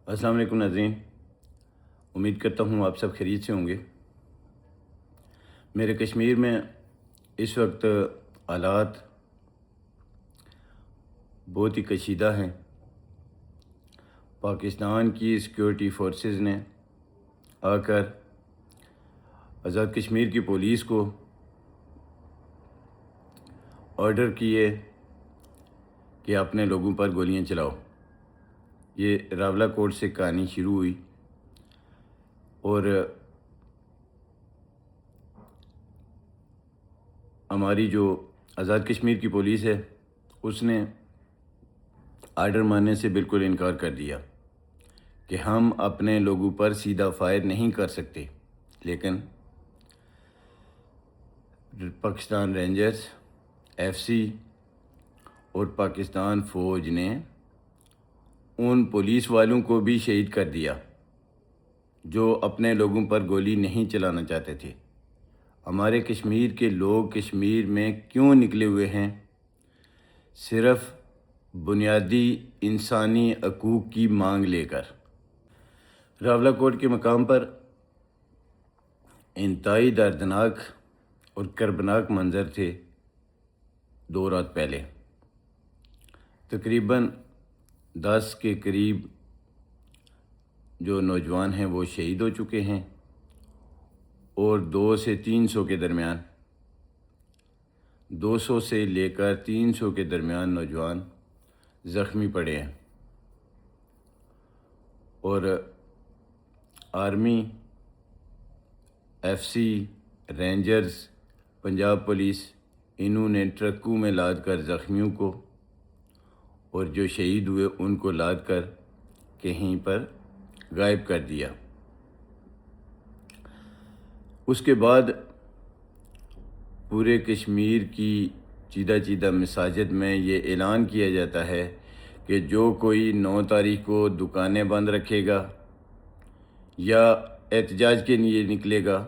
السلام علیکم ناظرین، امید کرتا ہوں آپ سب خیریت سے ہوں گے۔ میرے کشمیر میں اس وقت حالات بہت ہی کشیدہ ہیں۔ پاکستان کی سیکورٹی فورسز نے آ کر آزاد کشمیر کی پولیس کو آرڈر کیے کہ اپنے لوگوں پر گولیاں چلاؤ۔ یہ راولہ کوٹ سے کہانی شروع ہوئی اور ہماری جو آزاد کشمیر کی پولیس ہے اس نے آرڈر ماننے سے بالکل انکار کر دیا کہ ہم اپنے لوگوں پر سیدھا فائر نہیں کر سکتے، لیکن پاکستان رینجرز، ایف سی اور پاکستان فوج نے ان پولیس والوں کو بھی شہید کر دیا جو اپنے لوگوں پر گولی نہیں چلانا چاہتے تھے۔ ہمارے کشمیر کے لوگ کشمیر میں کیوں نکلے ہوئے ہیں؟ صرف بنیادی انسانی حقوق کی مانگ لے کر۔ راولہ کوٹ کے مقام پر انتہائی دردناک اور کربناک منظر تھے 2 رات پہلے۔ تقریباً 10 کے قریب جو نوجوان ہیں وہ شہید ہو چکے ہیں اور 200 سے 300 کے درمیان 200 سے لے کر 300 کے درمیان نوجوان زخمی پڑے ہیں، اور army, F C, rangers, Punjab police انہوں نے ٹرکوں میں لاد کر زخمیوں کو اور جو شہید ہوئے ان کو لاد کر کہیں پر غائب کر دیا۔ اس کے بعد پورے کشمیر کی چیدہ چیدہ مساجد میں یہ اعلان کیا جاتا ہے کہ جو کوئی 9 تاریخ کو دکانیں بند رکھے گا یا احتجاج کے لیے نکلے گا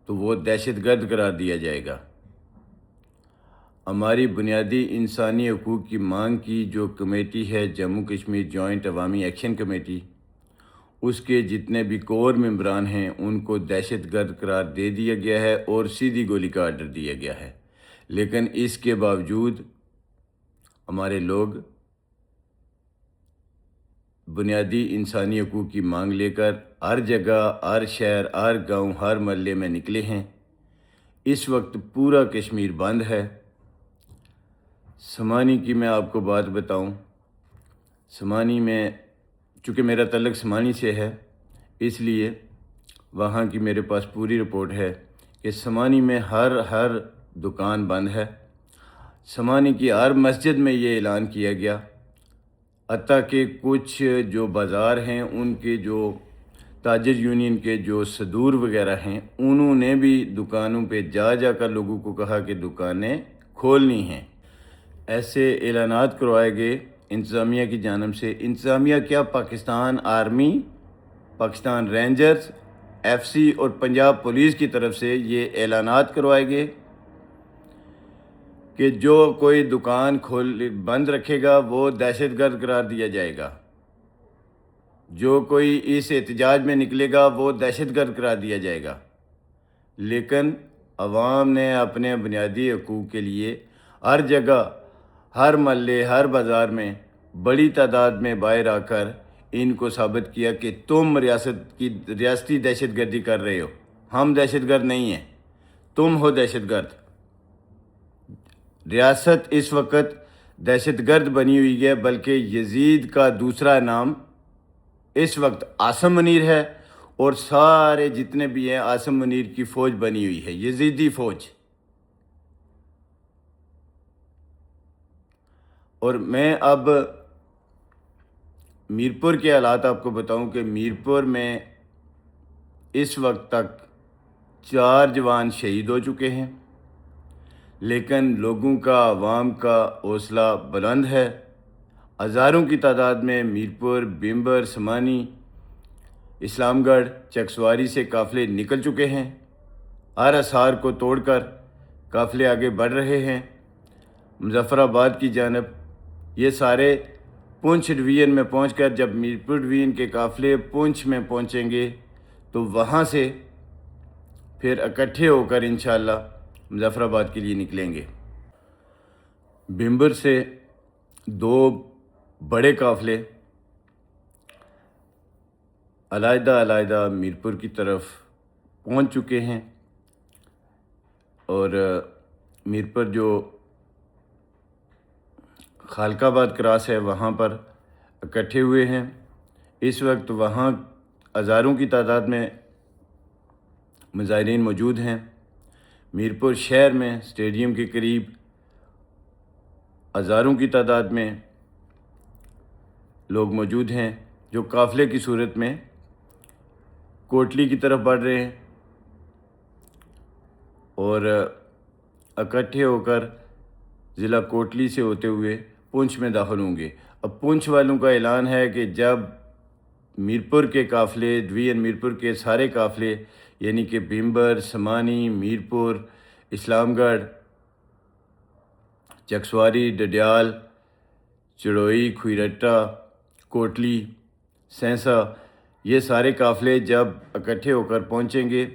تو وہ دہشت گرد قرار دیا جائے گا۔ ہماری بنیادی انسانی حقوق کی مانگ کی جو کمیٹی ہے جموں کشمیر جوائنٹ عوامی ایکشن کمیٹی، اس کے جتنے بھی کور ممبران ہیں ان کو دہشت گرد قرار دے دیا گیا ہے اور سیدھی گولی کا آرڈر دیا گیا ہے، لیکن اس کے باوجود ہمارے لوگ بنیادی انسانی حقوق کی مانگ لے کر ہر جگہ، ہر شہر، ہر گاؤں، ہر محلے میں نکلے ہیں۔ اس وقت پورا کشمیر بند ہے۔ سمانی کی میں آپ کو بات بتاؤں، سمانی میں چونکہ میرا تعلق سمانی سے ہے اس لیے وہاں کی میرے پاس پوری رپورٹ ہے کہ سمانی میں ہر دکان بند ہے۔ سمانی کی ہر مسجد میں یہ اعلان کیا گیا، حتیٰ کہ کچھ جو بازار ہیں ان کے جو تاجر یونین کے جو صدور وغیرہ ہیں انہوں نے بھی دکانوں پہ جا کر لوگوں کو کہا کہ دکانیں کھولنی ہیں۔ ایسے اعلانات کروائے گئے انتظامیہ کی جانب سے۔ انتظامیہ کیا، Pakistan army, Pakistan rangers, F C اور پنجاب پولیس کی طرف سے یہ اعلانات کروائے گئے کہ جو کوئی دکان بند رکھے گا وہ دہشت گرد قرار دیا جائے گا، جو کوئی اس احتجاج میں نکلے گا وہ دہشت گرد قرار دیا جائے گا۔ لیکن عوام نے اپنے بنیادی حقوق کے لیے ہر جگہ، ہر محلے، ہر بازار میں بڑی تعداد میں باہر آ کر ان کو ثابت کیا کہ تم ریاستی دہشت گردی کر رہے ہو، ہم دہشت گرد نہیں ہیں، تم ہو دہشت گرد۔ ریاست اس وقت دہشت گرد بنی ہوئی ہے، بلکہ یزید کا دوسرا نام اس وقت عاصم منیر ہے، اور سارے جتنے بھی ہیں عاصم منیر کی فوج بنی ہوئی ہے، یزیدی فوج۔ اور میں اب میرپور کے حالات آپ کو بتاؤں کہ میرپور میں اس وقت تک 4 جوان شہید ہو چکے ہیں، لیکن لوگوں کا، عوام کا حوصلہ بلند ہے۔ ہزاروں کی تعداد میں میرپور، بھیمبر، سمانی، اسلام گڑھ، چکسواری سے قافلے نکل چکے ہیں۔ ہر حصار کو توڑ کر قافلے آگے بڑھ رہے ہیں مظفر آباد کی جانب۔ یہ سارے پونچھ ڈویژن میں پہنچ کر جب میرپور ڈویژن کے قافلے پونچھ میں پہنچیں گے تو وہاں سے پھر اکٹھے ہو کر انشاءاللہ مظفر آباد کے لیے نکلیں گے۔ بھمبر سے 2 بڑے قافلے علیحدہ میرپور کی طرف پہنچ چکے ہیں، اور میرپور جو خالق آباد کراس ہے وہاں پر اکٹھے ہوئے ہیں۔ اس وقت وہاں ہزاروں کی تعداد میں مظاہرین موجود ہیں۔ میرپور شہر میں اسٹیڈیم کے قریب ہزاروں کی تعداد میں لوگ موجود ہیں جو قافلے کی صورت میں کوٹلی کی طرف بڑھ رہے ہیں اور اکٹھے ہو کر ضلع کوٹلی سے ہوتے ہوئے پونچھ میں داخل ہوں گے۔ اب پونچھ والوں کا اعلان ہے کہ جب میرپور کے قافلے، ڈویژن میرپور کے سارے قافلے یعنی کہ بھمبر، سمانی، میرپور، اسلام گڑھ، چکسواری، ڈڈیال، چڑوئی، کھوئی رٹا، کوٹلی، سینسا، یہ سارے قافلے جب اکٹھے ہو کر پہنچیں گے،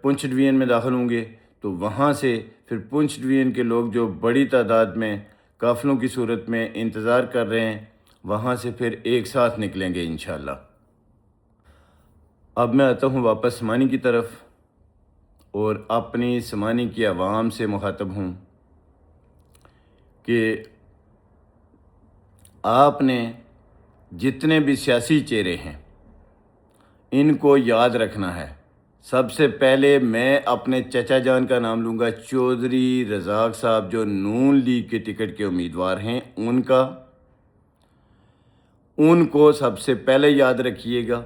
پونچھ ڈویژن میں داخل ہوں گے، تو وہاں سے پھر پونچھ ڈویژن کے لوگ جو بڑی تعداد میں قافلوں کی صورت میں انتظار کر رہے ہیں وہاں سے پھر ایک ساتھ نکلیں گے انشاءاللہ۔ اب میں آتا ہوں واپس سمانی کی طرف اور اپنی سمانی کی عوام سے مخاطب ہوں کہ آپ نے جتنے بھی سیاسی چہرے ہیں ان کو یاد رکھنا ہے۔ سب سے پہلے میں اپنے چچا جان کا نام لوں گا، چودھری رزاق صاحب جو نون لیگ کے ٹکٹ کے امیدوار ہیں، ان کو سب سے پہلے یاد رکھیے گا۔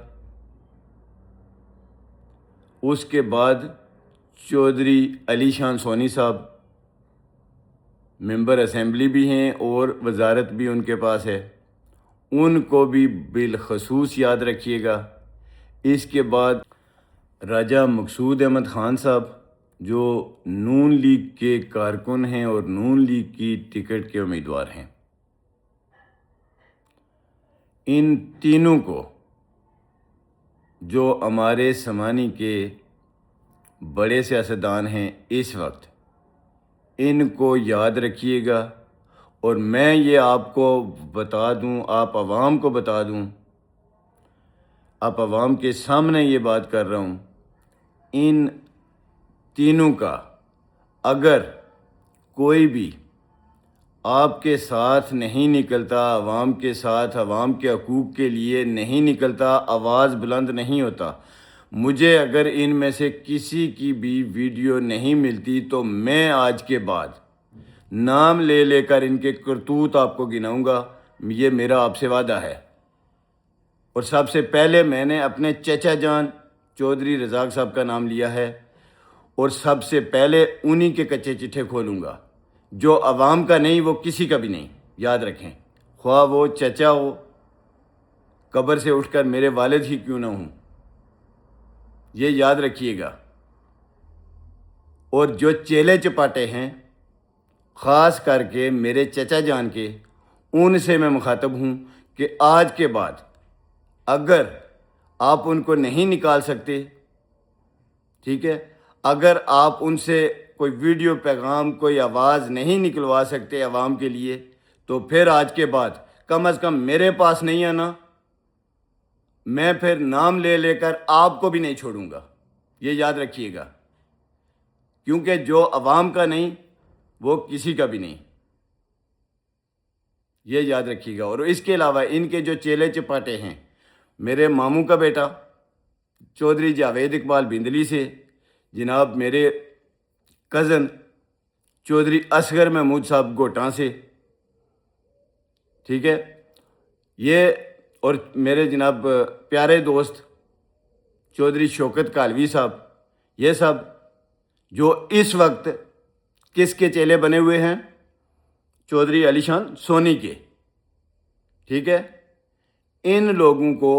اس کے بعد چودھری علی شان سونی صاحب ممبر اسمبلی بھی ہیں اور وزارت بھی ان کے پاس ہے، ان کو بھی بالخصوص یاد رکھیے گا۔ اس کے بعد راجہ مقصود احمد خان صاحب جو نون لیگ کے کارکن ہیں اور نون لیگ کی ٹکٹ کے امیدوار ہیں، ان تینوں کو جو ہمارے سمانی کے بڑے سیاستدان ہیں اس وقت، ان کو یاد رکھیے گا۔ اور میں یہ آپ کو بتا دوں، آپ عوام کو بتا دوں، آپ عوام کے سامنے یہ بات کر رہا ہوں، ان تینوں کا اگر کوئی بھی آپ کے ساتھ نہیں نکلتا، عوام کے ساتھ، عوام کے حقوق کے لیے نہیں نکلتا، آواز بلند نہیں ہوتا، مجھے اگر ان میں سے کسی کی بھی ویڈیو نہیں ملتی تو میں آج کے بعد نام لے لے کر ان کے کرتوت آپ کو گناؤں گا، یہ میرا آپ سے وعدہ ہے۔ اور سب سے پہلے میں نے اپنے چچا جان چودھری رزاق صاحب کا نام لیا ہے اور سب سے پہلے انہی کے کچے چٹھے کھولوں گا۔ جو عوام کا نہیں وہ کسی کا بھی نہیں، یاد رکھیں، خواہ وہ چچا ہو، قبر سے اٹھ کر میرے والد ہی کیوں نہ ہوں، یہ یاد رکھیے گا۔ اور جو چیلے چپاٹے ہیں خاص کر کے میرے چچا جان کے، ان سے میں مخاطب ہوں کہ آج کے بعد اگر آپ ان کو نہیں نکال سکتے، ٹھیک ہے، اگر آپ ان سے کوئی ویڈیو پیغام، کوئی آواز نہیں نکلوا سکتے عوام کے لیے، تو پھر آج کے بعد کم از کم میرے پاس نہیں آنا، میں پھر نام لے لے کر آپ کو بھی نہیں چھوڑوں گا، یہ یاد رکھیے گا، کیونکہ جو عوام کا نہیں وہ کسی کا بھی نہیں، یہ یاد رکھیے گا۔ اور اس کے علاوہ ان کے جو چیلے چپاٹے ہیں، میرے ماموں کا بیٹا چودھری جاوید اقبال بندلی سے، جناب میرے کزن چودھری اصغر محمود صاحب گوٹاں سے، ٹھیک ہے، یہ اور میرے جناب پیارے دوست چودھری شوکت کالوی صاحب، یہ سب جو اس وقت کس کے چیلے بنے ہوئے ہیں؟ چودھری علی شان سونی کے، ٹھیک ہے۔ ان لوگوں کو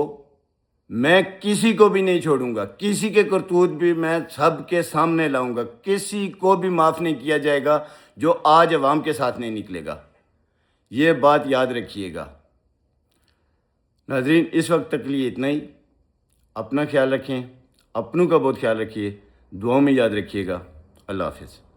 میں کسی کو بھی نہیں چھوڑوں گا، کسی کے کرتوت بھی میں سب کے سامنے لاؤں گا، کسی کو بھی معاف نہیں کیا جائے گا جو آج عوام کے ساتھ نہیں نکلے گا۔ یہ بات یاد رکھیے گا۔ ناظرین، اس وقت تک لیے اتنا ہی۔ اپنا خیال رکھیں، اپنوں کا بہت خیال رکھیے، دعاؤں میں یاد رکھیے گا۔ اللہ حافظ۔